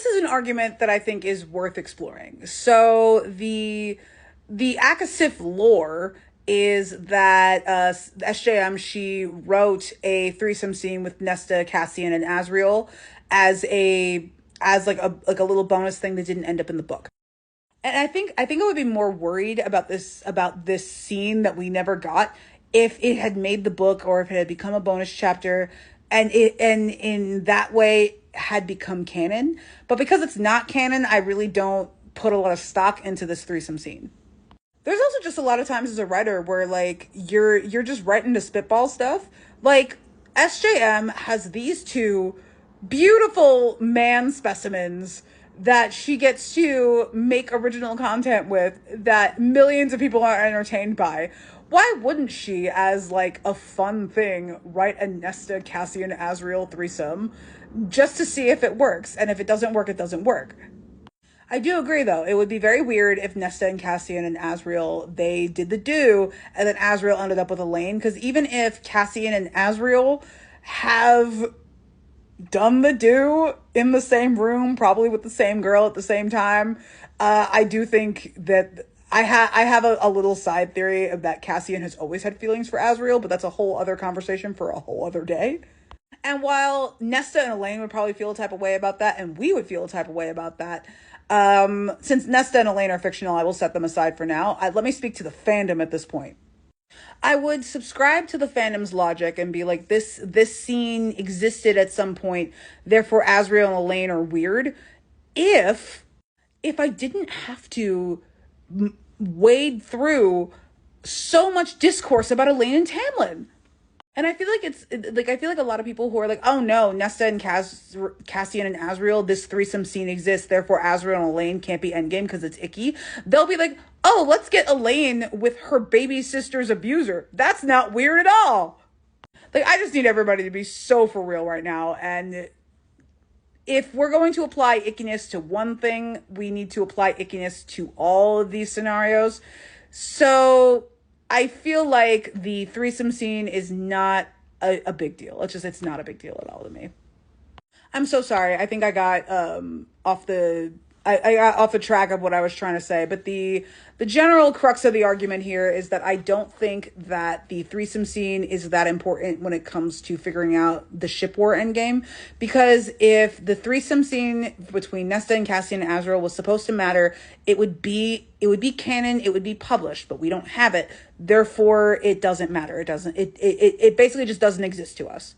this is an argument that I think is worth exploring. So the Akasif lore is that SJM, she wrote a threesome scene with Nesta, Cassian, and Azriel as like a little bonus thing that didn't end up in the book. And I think I would be more worried about this scene that we never got if it had made the book, or if it had become a bonus chapter and in that way had become canon. But because it's not canon, I really don't put a lot of stock into this threesome scene. There's also just a lot of times as a writer where like you're just writing to spitball stuff. Like SJM has these two beautiful man specimens that she gets to make original content with that millions of people are entertained by. Why wouldn't she, as like a fun thing, write a Nesta, Cassian, Azriel threesome just to see if it works? And if it doesn't work, it doesn't work. I do agree, though. It would be very weird if Nesta and Cassian and Azriel, they did the do, and then Azriel ended up with Elaine. Because even if Cassian and Azriel have done the do in the same room, probably with the same girl at the same time, I do think that I have a little side theory of that Cassian has always had feelings for Azriel, but that's a whole other conversation for a whole other day. And while Nesta and Elaine would probably feel a type of way about that, and we would feel a type of way about that, since Nesta and Elaine are fictional, I will set them aside for now. Let me speak to the fandom at this point. I would subscribe to the fandom's logic and be like, this scene existed at some point, therefore Azriel and Elaine are weird. If I didn't have to wade through so much discourse about Elaine and Tamlin. And I feel like I feel like a lot of people who are like, oh no, Nesta and Cassian and Azriel, this threesome scene exists, therefore Azriel and Elaine can't be endgame because it's icky. They'll be like, oh, let's get Elaine with her baby sister's abuser. That's not weird at all. Like, I just need everybody to be so for real right now. And if we're going to apply ickiness to one thing, we need to apply ickiness to all of these scenarios. So I feel like the threesome scene is not a big deal. It's not a big deal at all to me. I'm so sorry. I think I got off the track of what I was trying to say. But the general crux of the argument here is that I don't think that the threesome scene is that important when it comes to figuring out the ship war endgame. Because if the threesome scene between Nesta and Cassian and Azriel was supposed to matter, it would be canon, it would be published, but we don't have it. Therefore, it doesn't matter. It basically just doesn't exist to us.